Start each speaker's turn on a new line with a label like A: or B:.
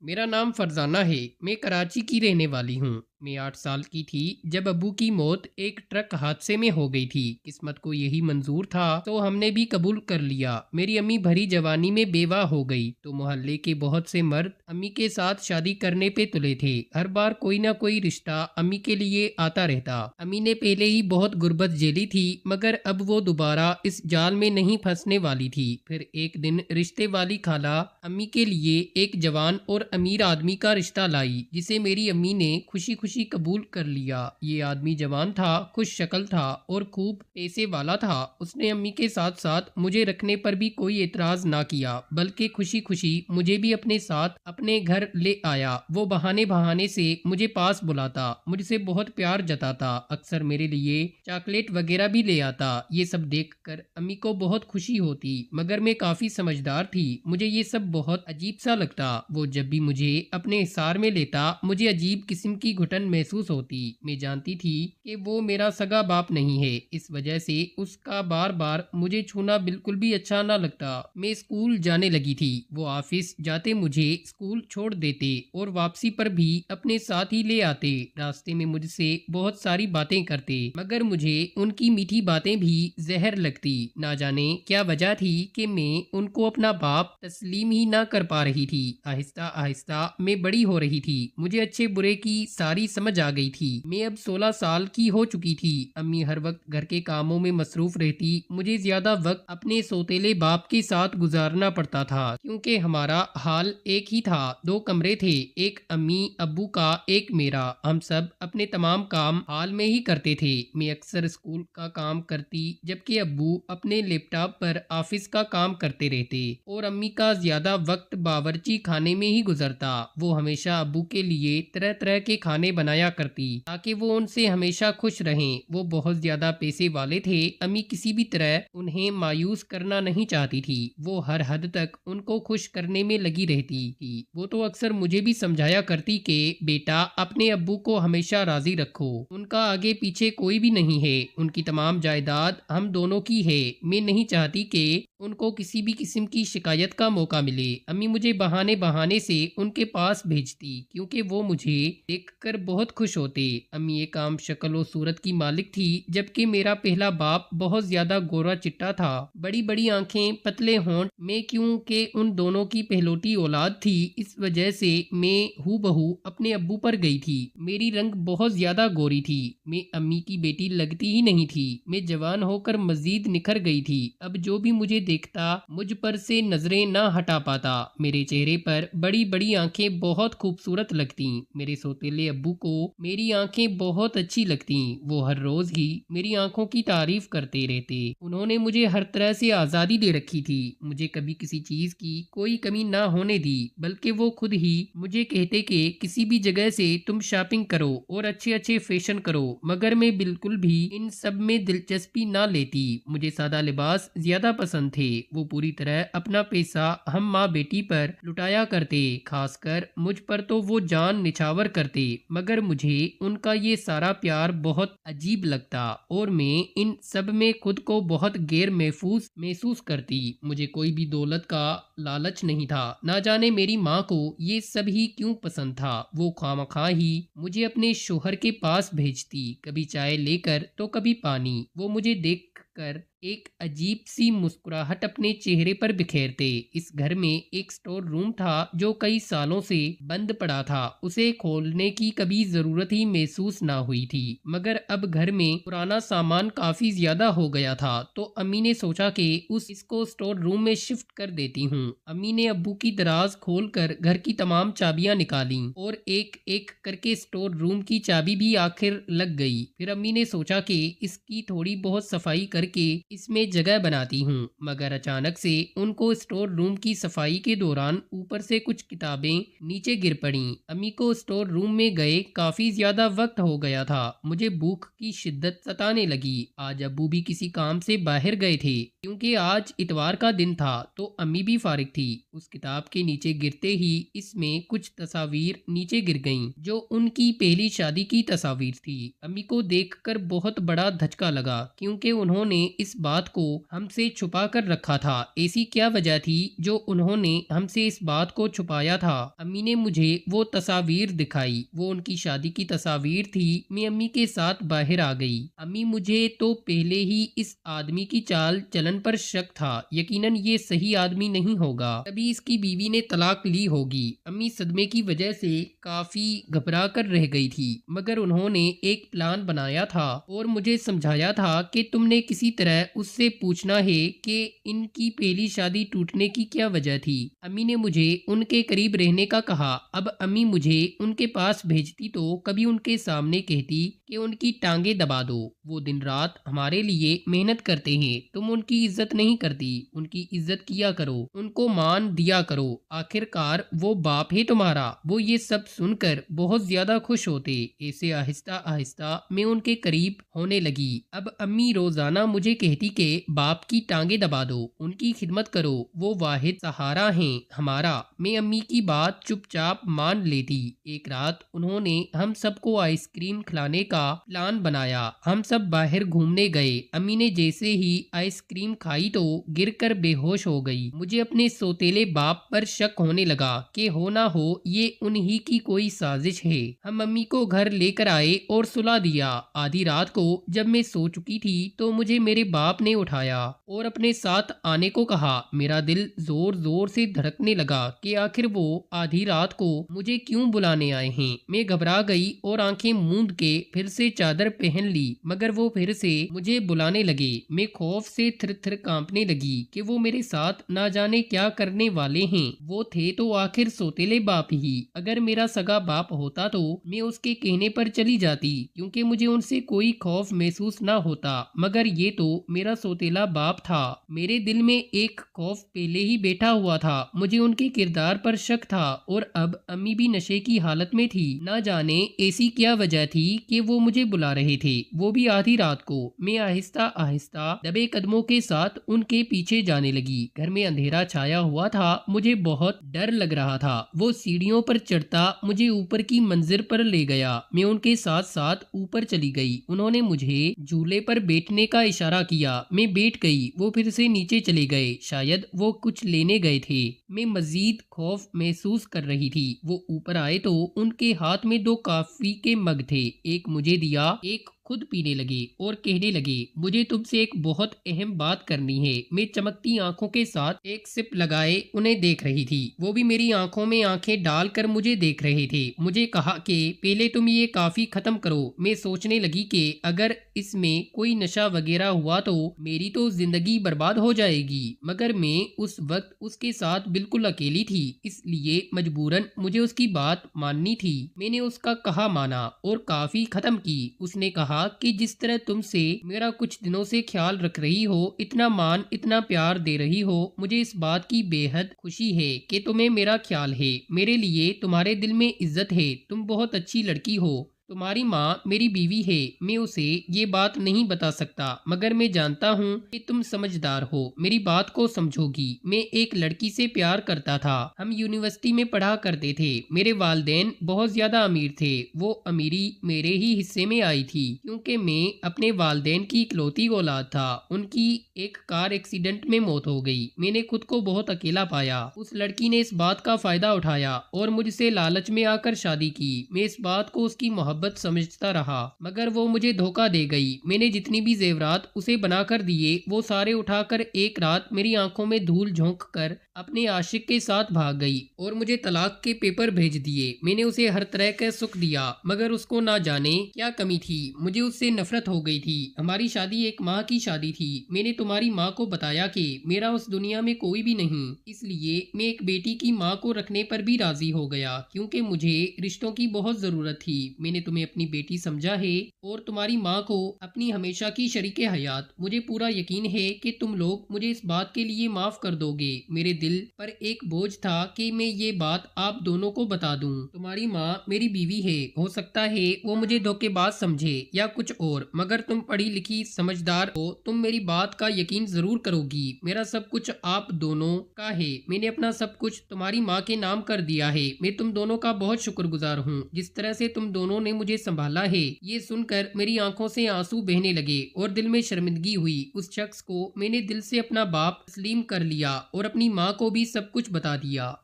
A: मेरा नाम फरजाना है। मैं कराची की रहने वाली हूँ। मैं 8 साल की थी जब अब्बू की मौत एक ट्रक हादसे में हो गई थी। किस्मत को यही मंजूर था तो हमने भी कबूल कर लिया। मेरी अम्मी भरी जवानी में बेवा हो गई तो मोहल्ले के बहुत से मर्द अम्मी के साथ शादी करने पे तुले थे। हर बार कोई ना कोई रिश्ता अम्मी के लिए आता रहता। अम्मी ने पहले ही बहुत गुर्बत झेली थी मगर अब वो दोबारा इस जाल में नहीं फंसने वाली थी। फिर एक दिन रिश्ते वाली खाला अम्मी के लिए एक जवान और अमीर आदमी का रिश्ता लाई जिसे मेरी अम्मी ने खुशी खुशी कबूल कर लिया। ये आदमी जवान था, खुश शक्ल था और खूब पैसे वाला था। उसने अम्मी के साथ साथ मुझे रखने पर भी कोई एतराज ना किया बल्कि खुशी खुशी मुझे भी अपने साथ अपने घर ले आया। वो बहाने बहाने से मुझे पास बुलाता, मुझसे बहुत प्यार जताता, अक्सर मेरे लिए चॉकलेट वगैरह भी ले आता। ये सब देखकर अम्मी को बहुत खुशी होती मगर मैं काफी समझदार थी। मुझे ये सब बहुत अजीब सा लगता। वो जब भी मुझे अपने हिसार में लेता मुझे अजीब किस्म की घुटन महसूस होती। मैं जानती थी कि वो मेरा सगा बाप नहीं है, इस वजह से उसका बार बार मुझे छूना बिल्कुल भी अच्छा ना लगता। मैं स्कूल जाने लगी थी। वो ऑफिस जाते मुझे स्कूल छोड़ देते और वापसी पर भी अपने साथ ही ले आते। रास्ते में मुझसे बहुत सारी बातें करते मगर मुझे उनकी मीठी बातें भी जहर लगती। ना जाने क्या वजह थी कि मैं उनको अपना बाप तस्लीम ही ना कर पा रही थी। आहिस्ता आहिस्ता मैं बड़ी हो रही थी। मुझे अच्छे बुरे की सारी समझ आ गई थी। मैं अब 16 साल की हो चुकी थी। अम्मी हर वक्त घर के कामों में मसरूफ रहती। मुझे ज्यादा वक्त अपने सौतेले बाप के साथ गुजारना पड़ता था क्योंकि हमारा हाल एक ही था। 2 कमरे थे, एक अम्मी अब्बू का, एक मेरा। हम सब अपने तमाम काम हाल में ही करते थे। मैं अक्सर स्कूल का काम करती जबकि अब्बू अपने लैपटॉप पर ऑफिस का काम करते रहते और अम्मी का ज्यादा वक्त बावर्ची खाने में ही गुजरता। वो हमेशा अब्बू के लिए तरह तरह के खाने बनाया करती ताकि वो उनसे हमेशा खुश रहें। वो बहुत ज्यादा पैसे वाले थे। अम्मी किसी भी तरह उन्हें मायूस करना नहीं चाहती थी। वो हर हद तक उनको खुश करने में लगी रहती थी। वो तो अक्सर मुझे भी समझाया करती कि बेटा अपने अब्बू को हमेशा राजी रखो, उनका आगे पीछे कोई भी नहीं है, उनकी तमाम जायदाद हम दोनों की है। मैं नहीं चाहती कि उनको किसी भी किस्म की शिकायत का मौका मिले। अम्मी मुझे बहाने बहाने से उनके पास भेजती क्योंकि वो मुझे देखकर बहुत खुश होते। अम्मी एक आम शक्ल और सूरत की मालिक थी जबकि मेरा पहला बाप बहुत ज्यादा गोरा चिट्टा था, बड़ी बड़ी आंखें, पतले होंठ। मैं क्योंकि उन दोनों की पहलोटी औलाद थी इस वजह से मैं हूबहू अपने अब्बू पर गई थी। मेरी रंग बहुत ज्यादा गोरी थी। मैं अम्मी की बेटी लगती ही नहीं थी। मैं जवान होकर मजीद निखर गई थी। अब जो भी मुझे देखता मुझ पर से नजरें न हटा पाता। मेरे चेहरे पर बड़ी बड़ी आंखें बहुत खूबसूरत लगती। मेरे सौतेले अब्बू को मेरी आंखें बहुत अच्छी लगती। वो हर रोज ही मेरी आंखों की तारीफ करते रहते। उन्होंने मुझे हर तरह से आजादी दे रखी थी। मुझे कभी किसी चीज की कोई कमी ना होने दी बल्कि वो खुद ही मुझे कहते कि किसी भी जगह से तुम शॉपिंग करो और अच्छे अच्छे फैशन करो। मगर मैं बिल्कुल भी इन सब में दिलचस्पी ना लेती। मुझे सादा लिबास ज्यादा पसंद थे। वो पूरी तरह अपना पैसा हम माँ बेटी पर लुटाया करते। खासकर मुझ पर तो वो जान निछावर करते। मगर मुझे उनका ये सारा प्यार बहुत अजीब लगता और मैं इन सब में खुद को बहुत गैर महफूज महसूस करती। मुझे कोई भी दौलत का लालच नहीं था। ना जाने मेरी माँ को ये सब ही क्यों पसंद था। वो खामखा ही मुझे अपने शोहर के पास भेजती, कभी चाय लेकर तो कभी पानी। वो मुझे देख कर एक अजीब सी मुस्कुराहट अपने चेहरे पर बिखेरते। इस घर में एक स्टोर रूम था जो कई सालों से बंद पड़ा था। उसे खोलने की कभी जरूरत ही महसूस ना हुई थी मगर अब घर में पुराना सामान काफी ज्यादा हो गया था तो अम्मी ने सोचा कि इसको स्टोर रूम में शिफ्ट कर देती हूँ। अम्मी ने अब्बू की दराज खोलकर घर की तमाम चाबियां निकाली और एक एक करके स्टोर रूम की चाबी भी आखिर लग गई। फिर अम्मी ने सोचा कि इसकी थोड़ी बहुत सफाई करके इसमें जगह बनाती हूँ। मगर अचानक से उनको स्टोर रूम की सफाई के दौरान ऊपर से कुछ किताबें नीचे गिर पड़ीं। अम्मी को स्टोर रूम में गए काफी ज्यादा वक्त हो गया था। मुझे भूख की शिद्दत सताने लगी। आज अब्बू भी किसी काम से बाहर गए थे क्योंकि आज इतवार का दिन था तो अम्मी भी फारिग فارغ تھی۔ اس کتاب کے نیچے گرتے ہی اس میں کچھ تصاویر نیچے گر گئیں جو ان کی پہلی شادی کی تصاویر تھی۔ امی کو دیکھ کر بہت بڑا دھچکا لگا کیونکہ انہوں نے اس بات کو ہم سے چھپا کر رکھا تھا۔ ایسی کیا وجہ تھی جو انہوں نے ہم سے اس بات کو چھپایا تھا؟ امی نے مجھے وہ تصاویر دکھائی، وہ ان کی شادی کی تصاویر تھی۔ میں امی کے ساتھ باہر آ گئی۔ امی مجھے تو پہلے ہی اس آدمی کی چال چلن پر شک تھا، یقیناً یہ صحیح آدمی نہیں ہوگا، تبھی اس کی بیوی نے طلاق لی ہوگی۔ امی صدمے کی وجہ سے کافی گھبرا کر رہ گئی تھی، مگر انہوں نے ایک پلان بنایا تھا اور مجھے سمجھایا تھا کہ تم نے کسی طرح اس سے پوچھنا ہے کہ ان کی پہلی شادی ٹوٹنے کی کیا وجہ تھی۔ امی نے مجھے ان کے قریب رہنے کا کہا۔ اب امی مجھے ان کے پاس بھیجتی تو کبھی ان کے سامنے کہتی کہ ان کی ٹانگیں دبا دو، وہ دن رات ہمارے لیے محنت کرتے ہیں، تم ان کی عزت نہیں کرتی، ان کی عزت کیا کرو، ان کو مان دیا کرو، آخر کار وہ باپ ہے تمہارا۔ وہ یہ سب سن کر بہت زیادہ خوش ہوتے۔ ایسے آہستہ آہستہ میں ان کے قریب ہونے لگی۔ اب امی روزانہ مجھے کہتی کہ باپ کی ٹانگیں دبا دو، ان کی خدمت کرو، وہ واحد سہارا ہیں ہمارا۔ میں امی کی بات چپ چاپ مان لیتی۔ ایک رات انہوں نے ہم سب کو آئس کریم کھلانے کا پلان بنایا۔ ہم سب باہر گھومنے گئے۔ امی نے جیسے ہی آئس کریم کھائی تو گر کر بے ہوش ہو گئی۔ مجھے اپنے سوتیلے باپ پر شک ہونے لگا کہ ہو نہ ہو یہ انہی کی کوئی سازش ہے۔ ہم امی کو گھر لے کر آئے اور سلا دیا۔ آدھی رات کو جب میں سو چکی تھی تو مجھے میرے باپ نے اٹھایا اور اپنے ساتھ آنے کو کہا۔ میرا دل زور زور سے دھڑکنے لگا کہ آخر وہ آدھی رات کو مجھے کیوں بلانے آئے ہیں۔ میں گھبرا گئی اور آنکھیں موند کے پھر سے چادر پہن لی، مگر وہ پھر سے مجھے بلانے لگے۔ میں خوف سے تھر تھر کانپنے لگی کہ وہ میرے ساتھ نہ جانے کیا کرنے والے ہیں۔ وہ تھے تو آخر سوتیلے باپ ہی۔ اگر میرا سگا باپ ہوتا تو میں اس کے کہنے پر چلی جاتی کیونکہ مجھے ان سے کوئی خوف محسوس نہ ہوتا، مگر یہ تو میرا سوتیلا باپ تھا۔ میرے دل میں ایک خوف پہلے ہی بیٹھا ہوا تھا، مجھے ان کے کردار پر شک تھا اور اب امی بھی نشے کی حالت میں تھی۔ نہ جانے ایسی کیا وجہ تھی کہ وہ مجھے بلا رہے تھے، وہ بھی آدھی رات کو۔ میں آہستہ آہستہ دبے قدموں کے ساتھ ان کے پیچھے جانے لگی۔ گھر میں اندھیرا چھایا ہوا تھا، مجھے بہت ڈر لگ رہا تھا۔ وہ سیڑھیوں پر چڑھتا مجھے اوپر کی منزل پر لے گیا۔ میں ان کے ساتھ ساتھ اوپر چلی گئی۔ انہوں نے مجھے جھولے پر بیٹھنے کا اشارہ کیا۔ میں بیٹھ گئی۔ وہ پھر سے نیچے چلے گئے، شاید وہ کچھ لینے گئے تھے۔ میں مزید خوف محسوس کر رہی تھی۔ وہ اوپر آئے تو ان کے ہاتھ میں 2 کافی کے مگ تھے، ایک مجھے دیا، ایک خود پینے لگے اور کہنے لگے مجھے تم سے ایک بہت اہم بات کرنی ہے۔ میں چمکتی آنکھوں کے ساتھ ایک سپ لگائے انہیں دیکھ رہی تھی۔ وہ بھی میری آنکھوں میں آنکھیں ڈال کر مجھے دیکھ رہے تھے۔ مجھے کہا کہ پہلے تم یہ کافی ختم کرو۔ میں سوچنے لگی کہ اگر اس میں کوئی نشہ وغیرہ ہوا تو میری تو زندگی برباد ہو جائے گی، مگر میں اس وقت اس کے ساتھ بالکل اکیلی تھی، اس لیے مجبوراً مجھے اس کی بات ماننی تھی۔ میں نے اس کا کہا مانا اور کافی ختم کی۔ اس نے کہا کہ جس طرح تم سے میرا کچھ دنوں سے خیال رکھ رہی ہو، اتنا مان اتنا پیار دے رہی ہو، مجھے اس بات کی بے حد خوشی ہے کہ تمہیں میرا خیال ہے، میرے لیے تمہارے دل میں عزت ہے، تم بہت اچھی لڑکی ہو۔ تمہاری ماں میری بیوی ہے، میں اسے یہ بات نہیں بتا سکتا، مگر میں جانتا ہوں کہ تم سمجھدار ہو، میری بات کو سمجھو گی۔ میں ایک لڑکی سے پیار کرتا تھا، ہم یونیورسٹی میں پڑھا کرتے تھے، میرے والدین بہت زیادہ امیر تھے، وہ امیری میرے ہی حصے میں آئی تھی کیونکہ میں اپنے والدین کی اکلوتی اولاد تھا۔ ان کی ایک کار ایکسیڈنٹ میں موت ہو گئی، میں نے خود کو بہت اکیلا پایا۔ اس لڑکی نے اس بات کا فائدہ اٹھایا اور مجھ سے لالچ میں آ کر شادی کی۔ میں اس بات کو اس کی محبت سمجھتا رہا، مگر وہ مجھے دھوکہ دے گئی۔ میں نے جتنی بھی زیورات اسے بنا کر دیے وہ سارے اٹھا کر ایک رات میری آنکھوں میں دھول جھونک کر اپنے عاشق کے ساتھ بھاگ گئی اور مجھے طلاق کے پیپر بھیج دیے۔ میں نے اسے ہر طرح کا سکھ دیا، مگر اس کو نہ جانے کیا کمی تھی، مجھے اس سے نفرت ہو گئی تھی۔ ہماری شادی 1 ماہ کی شادی تھی۔ میں نے تمہاری ماں کو بتایا کہ میرا اس دنیا میں کوئی بھی نہیں، اس لیے میں ایک بیٹی کی ماں کو رکھنے پر بھی راضی ہو گیا کیونکہ مجھے رشتوں کی بہت ضرورت تھی۔ میں نے तुम्हें अपनी बेटी समझा है और तुम्हारी माँ को अपनी हमेशा की शरीके हयात। मुझे पूरा यकीन है कि तुम लोग मुझे इस बात के लिए माफ कर दोगे। मेरे दिल पर एक बोझ था कि मैं ये बात आप दोनों को बता दूं। तुम्हारी माँ मेरी बीवी है, हो सकता है वो मुझे धोखेबाज समझे या कुछ और, मगर तुम पढ़ी लिखी समझदार हो, तुम मेरी बात का यकीन जरूर करोगी। मेरा सब कुछ आप दोनों का है। मैंने अपना सब कुछ तुम्हारी माँ के नाम कर दिया है। मैं तुम दोनों का बहुत शुक्रगुजार हूँ, जिस तरह से तुम दोनों ने मुझे संभाला है। ये सुनकर मेरी आंखों से आंसू बहने लगे और दिल में शर्मिंदगी हुई। उस शख्स को मैंने दिल से अपना बाप तस्लीम कर लिया और अपनी माँ को भी सब कुछ बता दिया।